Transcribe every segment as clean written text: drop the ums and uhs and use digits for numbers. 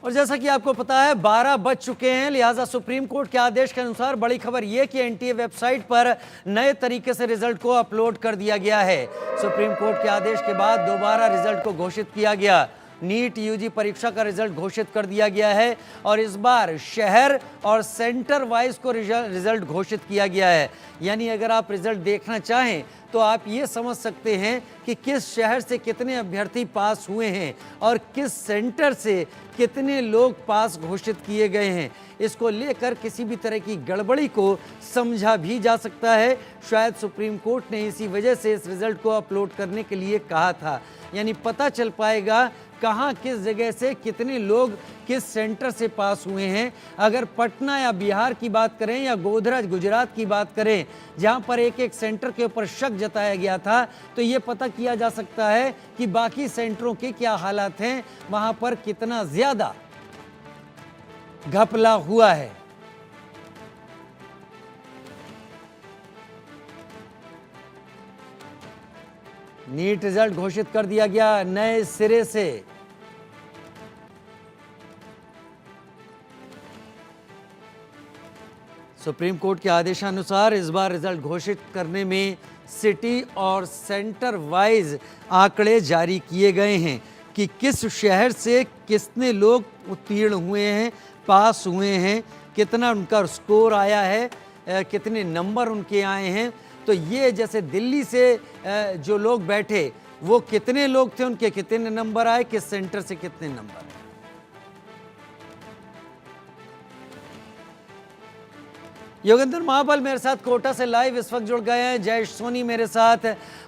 और जैसा कि आपको पता है 12 बज चुके हैं, लिहाजा सुप्रीम कोर्ट के आदेश के अनुसार बड़ी खबर यह कि एनटीए वेबसाइट पर नए तरीके से रिजल्ट को अपलोड कर दिया गया है। सुप्रीम कोर्ट के आदेश के बाद दोबारा रिजल्ट को घोषित किया गया। नीट यूजी परीक्षा का रिजल्ट घोषित कर दिया गया है और इस बार शहर और सेंटर वाइज को रिजल्ट घोषित किया गया है। यानी अगर आप रिजल्ट देखना चाहें तो आप ये समझ सकते हैं कि किस शहर से कितने अभ्यर्थी पास हुए हैं और किस सेंटर से कितने लोग पास घोषित किए गए हैं। इसको लेकर किसी भी तरह की गड़बड़ी को समझा भी जा सकता है। शायद सुप्रीम कोर्ट ने इसी वजह से इस रिजल्ट को अपलोड करने के लिए कहा था। यानी पता चल पाएगा कहाँ किस जगह से कितने लोग किस सेंटर से पास हुए हैं। अगर पटना या बिहार की बात करें या गोधरा गुजरात की बात करें, जहां पर एक एक सेंटर के ऊपर शक जताया गया था, तो ये पता किया जा सकता है कि बाकी सेंटरों के क्या हालात हैं, वहां पर कितना ज्यादा घपला हुआ है। नीट रिजल्ट घोषित कर दिया गया नए सिरे से। सुप्रीम कोर्ट के आदेशानुसार इस बार रिजल्ट घोषित करने में सिटी और सेंटर वाइज आंकड़े जारी किए गए हैं कि किस शहर से कितने लोग उत्तीर्ण हुए हैं, पास हुए हैं, कितना उनका स्कोर आया है, कितने नंबर उनके आए हैं। तो ये जैसे दिल्ली से जो लोग बैठे वो कितने लोग थे, उनके कितने नंबर आए, किस सेंटर से कितने नंबर आए। योगेंद्र महाबल मेरे साथ कोटा से लाइव इस वक्त जुड़ गए हैं। जयेश सोनी मेरे साथ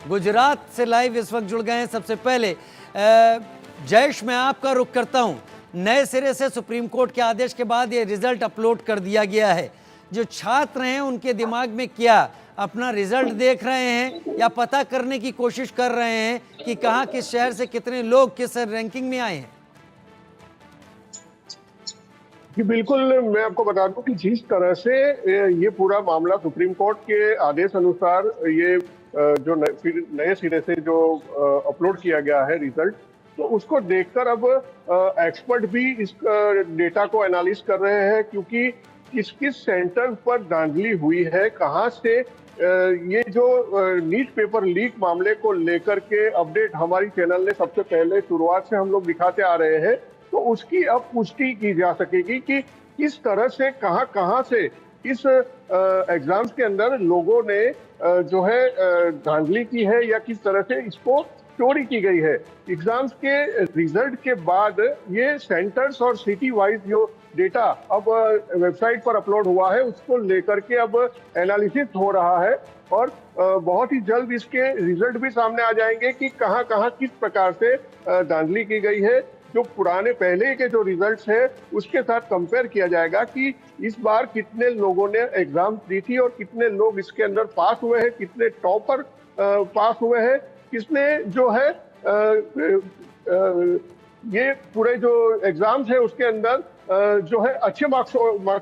गुजरात से लाइव इस वक्त जुड़ गए हैं। सबसे पहले जयेश, मैं आपका रुख करता हूं। नए सिरे से सुप्रीम कोर्ट के आदेश के बाद ये रिजल्ट अपलोड कर दिया गया है। जो छात्र हैं उनके दिमाग में क्या, अपना रिजल्ट देख रहे हैं या पता करने की कोशिश कर रहे हैं कि कहाँ किस शहर से कितने लोग किस रैंकिंग में आए हैं? जी बिल्कुल, मैं आपको बता दूं कि जिस तरह से ये पूरा मामला सुप्रीम कोर्ट के आदेश अनुसार ये जो नए सिरे से जो अपलोड किया गया है रिजल्ट, तो उसको देखकर अब एक्सपर्ट भी इस डेटा को एनालिस कर रहे हैं, क्योंकि किस किस सेंटर पर धांधली हुई है, कहाँ से ये जो नीट पेपर लीक मामले को लेकर के अपडेट हमारी चैनल ने सबसे पहले शुरुआत से हम लोग दिखाते आ रहे हैं, तो उसकी अब पुष्टि की जा सकेगी कि किस तरह से कहां से इस एग्जाम्स के अंदर लोगों ने जो है धांधली की है या किस तरह से इसको चोरी की गई है। एग्जाम्स के रिजल्ट के बाद ये सेंटर्स और सिटी वाइज जो डेटा अब वेबसाइट पर अपलोड हुआ है, उसको लेकर के अब एनालिसिस हो रहा है और बहुत ही जल्द इसके रिजल्ट भी सामने आ जाएंगे कि कहां कहां किस प्रकार से धांधली की गई है। जो पुराने पहले के जो रिजल्ट्स हैं उसके साथ कंपेयर किया जाएगा कि इस बार कितने लोगों ने एग्जाम दी थी और कितने लोग इसके अंदर पास हुए हैं, कितने टॉपर पास हुए हैं, किसने जो है ये पूरे जो एग्जाम्स है उसके अंदर जो है अच्छे मार्क्स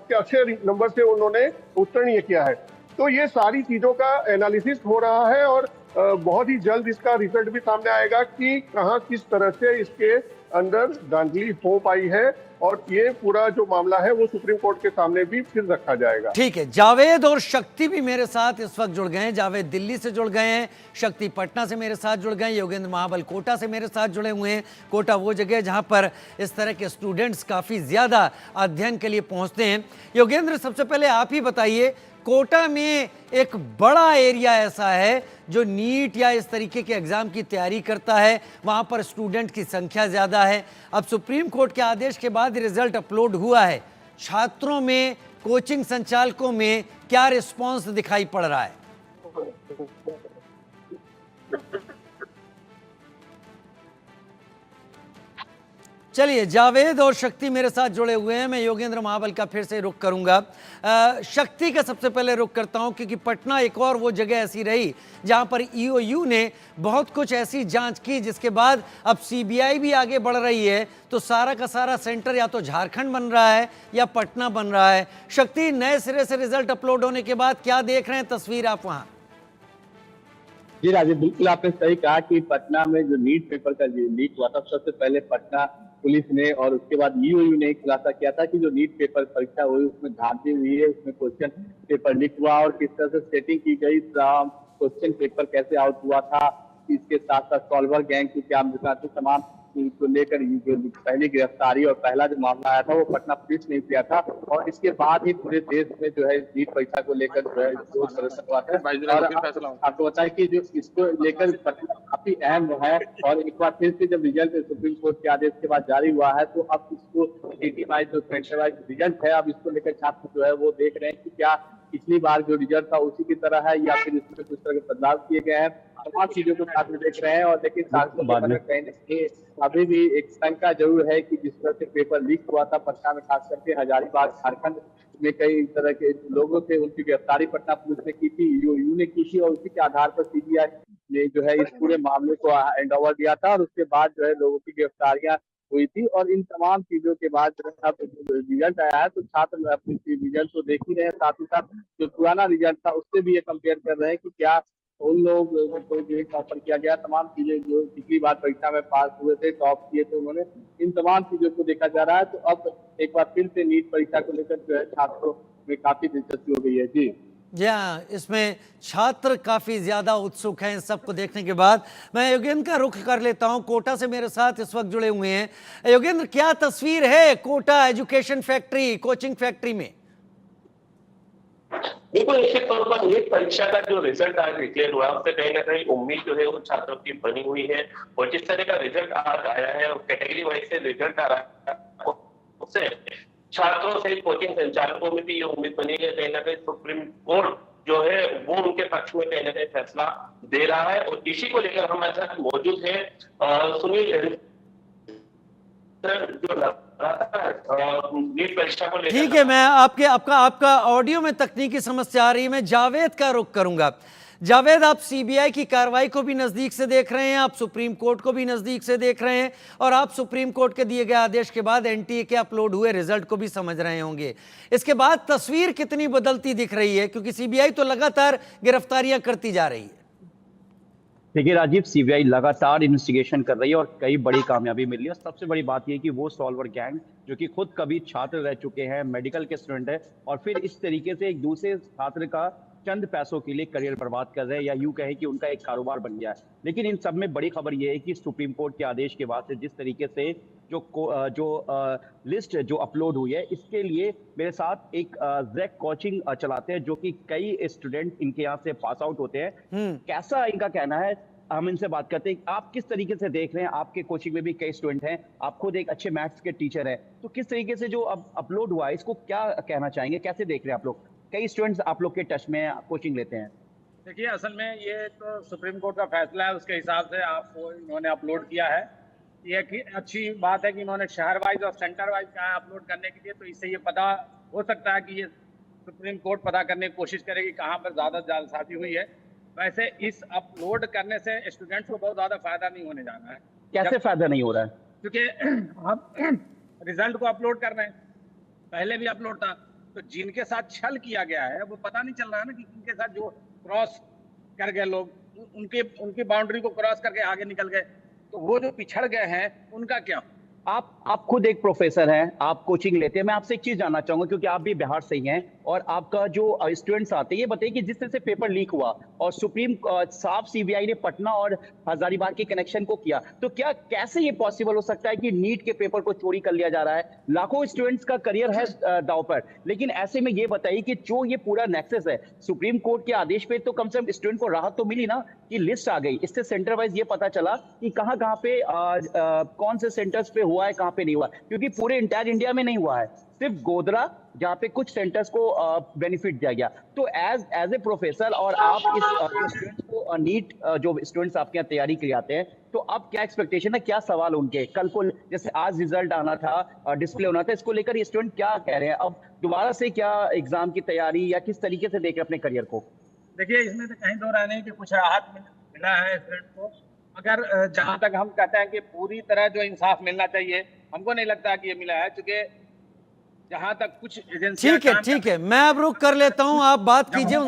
के अच्छे नंबर से उन्होंने उत्तीर्ण किया है। तो ये सारी चीजों का एनालिसिस हो रहा है और बहुत ही जल्द इसका रिजल्ट भी सामने आएगा कि कहां किस तरह से इसके अंदर धांधली हो पाई है और ये पूरा जो मामला है वो सुप्रीम कोर्ट के सामने भी फिर रखा जाएगा। ठीक है, जावेद और शक्ति भी मेरे साथ इस वक्त जुड़ गए हैं। जावेद दिल्ली से जुड़ गए हैं, शक्ति पटना से मेरे साथ जुड़ गए हैं, योगेंद्र महाबल कोटा से मेरे साथ जुड़े हुए हैं। कोटा वो जगह है जहां पर इस तरह के स्टूडेंट्स काफी ज्यादा अध्ययन के लिए पहुंचते हैं। योगेंद्र, सबसे पहले आप ही बताइए, कोटा में एक बड़ा एरिया ऐसा है जो नीट या इस तरीके के एग्जाम की तैयारी करता है, वहां पर स्टूडेंट की संख्या ज्यादा है। अब सुप्रीम कोर्ट के आदेश के बाद रिजल्ट अपलोड हुआ है, छात्रों में, कोचिंग संचालकों में क्या रिस्पांस दिखाई पड़ रहा है? चलिए, जावेद और शक्ति मेरे साथ जुड़े हुए हैं। मैं योगेंद्र महाबल का फिर से रुख करूंगा। शक्ति का सबसे पहले रुख करता हूं, क्योंकि पटना एक और वो जगह ऐसी रही जहां पर ईओयू ने बहुत कुछ ऐसी जांच की जिसके बाद अब सीबीआई भी आगे बढ़ रही है। तो सारा का सारा सेंटर या तो झारखंड बन रहा है या पटना बन रहा है। शक्ति, नए सिरे से रिजल्ट अपलोड होने के बाद क्या देख रहे हैं तस्वीर आप वहां? जी राजीव, बिल्कुल आपने सही कहा कि पटना में जो नीट पेपर का लीक हुआ था, सबसे पहले पटना पुलिस ने और उसके बाद ईओयू ने खुलासा किया था कि जो नीट पेपर परीक्षा हुई उसमें धांधली हुई है, उसमें क्वेश्चन पेपर लीक हुआ और किस तरह से सेटिंग की गई, क्वेश्चन पेपर कैसे आउट हुआ था, इसके साथ साथ सॉल्वर गैंग की क्या भूमिका थी, तमाम चीज को लेकर जो पहली गिरफ्तारी और पहला जो मामला आया था वो पटना पुलिस ने किया था और इसके बाद ही पूरे देश में जो है नीट परीक्षा को लेकर जो है विरोध प्रदर्शन हुआ था। और आपको बताया कि जो इसको लेकर काफी अहम है और एक बार फिर से जब रिजल्ट सुप्रीम कोर्ट के आदेश के बाद जारी हुआ है तो अब इसको सिटी वाइज जो सेंटर वाइज रिजल्ट है अब इसको लेकर छात्र जो है वो देख रहे हैं कि क्या पिछली बार जो रिजल्ट था उसी की तरह है या फिर इसमें कुछ तरह के बदलाव किए गए हैं, तमाम चीजों को छात्र देख रहे हैं। और लेकिन छात्रों के मन में कहीं ना कहीं अभी भी एक शंका जरूर है कि जिस तरह से पेपर लीक हुआ था पटना में, खास करके हजारीबाग झारखंड में कई तरह के लोगों से उनकी गिरफ्तारी पटना पुलिस ने की थी, ईओयू ने की थी और उसी के आधार पर सीबीआई ने जो है इस पूरे मामले को हैंड ओवर दिया था और उसके बाद जो है लोगों की गिरफ्तारियां हुई थी। और इन तमाम चीजों के बाद जो है अब रिजल्ट आया है तो छात्र अपनी रिजल्ट को देख ही रहे हैं, साथ ही साथ जो पुराना रिजल्ट था उससे भी ये कंपेयर कर रहे हैं कि क्या उन लोग को जो टॉपर किया गया, तमाम चीजें जो पिछली बार परीक्षा में पास हुए थे, टॉप किए थे उन्होंने, इन तमाम चीजों को देखा जा रहा है। तो अब एक बार फिर से नीट परीक्षा को लेकर जो है छात्रों में काफी दिलचस्पी हो गई है। जी हाँ, इसमें छात्र काफी ज्यादा उत्सुक हैं। इन सबको देखने के बाद मैं योगेंद्र का रुख कर लेता हूं, कोटा से मेरे साथ इस वक्त जुड़े हुए हैं। योगेंद्र, क्या तस्वीर है Kota education factory, coaching factory में? बिल्कुल, निश्चित तौर पर नीट परीक्षा का जो रिजल्ट आज डिक्लेयर हुआ उससे कहीं ना कहीं उम्मीद जो है वो छात्रों की बनी हुई है और जिस तरह का रिजल्ट आज आया है और कैटेगरी वाइज से रिजल्ट आ रहा है उससे छात्रों से कोचिंग संचालकों में भी ये उम्मीद बनी है कहीं ना कहीं सुप्रीम कोर्ट जो है वो उनके पक्ष में कहीं ना कहीं फैसला दे रहा है। और इसी को लेकर हमारे साथ मौजूद है सुनील जो नीट परीक्षा को लेकर। ठीक है, मैं आपका ऑडियो में तकनीकी समस्या आ रही है। मैं जावेद का रुख करूंगा। जावेद, आप सीबीआई की कार्रवाई को भी नजदीक से देख रहे हैं, आप सुप्रीम कोर्ट को भी नजदीक से देख रहे हैं और आप सुप्रीम कोर्ट के दिए गए आदेश के बाद एनटीए के अपलोड हुए रिजल्ट को भी समझ रहे होंगे। इसके बाद तस्वीर कितनी बदलती दिख रही है, क्योंकि सीबीआई तो लगातार गिरफ्तारियां करती जा रही है। देखिए राजीव, सीबीआई लगातार इन्वेस्टिगेशन कर रही है और कई बड़ी कामयाबी मिल रही है। सबसे बड़ी बात यह कि वो सॉल्वर गैंग जो कि खुद कभी छात्र रह चुके हैं, मेडिकल के स्टूडेंट है और फिर इस तरीके से एक दूसरे छात्र का चंद पैसों के लिए करियर बर्बाद कर रहे हैं या यूं कहें कि उनका एक कारोबार बन गया है। लेकिन इन सब में बड़ी खबर यह है कि सुप्रीम कोर्ट के आदेश के बाद से जिस तरीके से जो लिस्ट जो अपलोड हुई है, इसके लिए मेरे साथ एक जैक कोचिंग चलाते हैं जो कि कई स्टूडेंट इनके यहाँ से पास आउट होते हैं। कैसा इनका कहना है, हम इनसे बात करते हैं। आप किस तरीके से देख रहे हैं, आपके कोचिंग में भी कई स्टूडेंट हैं, आप खुद एक अच्छे मैथ्स के टीचर हैं, तो किस तरीके से जो अब अपलोड हुआ है इसको क्या कहना चाहेंगे, कैसे देख रहे हैं आप लोग? कई स्टूडेंट्स आप लोग के टच में कोचिंग लेते हैं। देखिए, असल में ये तो सुप्रीम कोर्ट का फैसला है, उसके हिसाब से आपको इन्होंने अपलोड किया है। ये अच्छी बात है कि इन्होंने शहर वाइज और सेंटर वाइज कहा है अपलोड करने के लिए, तो इससे ये पता हो सकता है कि ये सुप्रीम कोर्ट पता करने की कोशिश करेगी कहाँ पर ज्यादा जालसाजी हुई है। वैसे इस अपलोड करने से स्टूडेंट्स को बहुत ज्यादा फायदा नहीं होने जा रहा है। कैसे फायदा नहीं हो रहा है? क्योंकि हम रिजल्ट को अपलोड कर रहे हैं, पहले भी अपलोड था, तो जिनके साथ छल किया गया है वो पता नहीं चल रहा है ना कि उनके साथ जो क्रॉस कर गए लोग उनकी बाउंड्री को क्रॉस करके आगे निकल गए, तो वो जो पिछड़ गए हैं उनका क्या? आप खुद एक प्रोफेसर हैं, आप कोचिंग लेते हैं। मैं आपसे एक चीज जानना चाहूंगा क्योंकि आप भी बिहार से ही हैं और आपका जो स्टूडेंट्स आते हैं, ये बताइए कि जिस तरह से पेपर लीक हुआ और सुप्रीम साफ सीबीआई ने पटना और हजारीबाग के कनेक्शन को किया, तो क्या कैसे ये पॉसिबल हो सकता है कि नीट के पेपर को चोरी कर लिया जा रहा है? लाखों स्टूडेंट्स का करियर है दांव पर, लेकिन ऐसे में ये बताइए कि जो ये पूरा नेक्सस है, सुप्रीम कोर्ट के आदेश पे तो कम से कम स्टूडेंट को राहत तो मिली ना कि लिस्ट आ गई, इससे सेंटर वाइज ये पता चला कि कहाँ पे कौन से सेंटर्स पे हुआ है, कहाँ पे नहीं हुआ, क्योंकि पूरे इंटायर इंडिया में नहीं हुआ है, सिर्फ गोधरा जहाँ पे कुछ सेंटर्स को बेनिफिट दिया गया। तो एज ए प्रोफेसर और आप इस स्टूडेंट्स को नीट जो स्टूडेंट्स आपके यहाँ तैयारी के लिए आते हैं, तो अब क्या एक्सपेक्टेशन है, क्या सवाल उनके कल को, जैसे आज रिजल्ट आना था, डिस्प्ले होना था, इसको लेकर ये स्टूडेंट क्या कह रहे हैं, अब दोबारा से क्या एग्जाम की तैयारी या किस तरीके से देख रहे अपने करियर को? देखिए, इसमें तो कहीं दो राय नहीं कि कुछ राहत मिला है स्टूडेंट को, मगर जहां तक हम कहते हैं कि पूरी तरह जो इंसाफ मिलना चाहिए, हमको नहीं लगता कि ये मिला है, क्योंकि जहां तक कुछ एजेंसियां ठीक है, मैं अब रुक कर लेता हूं, आप बात कीजिए।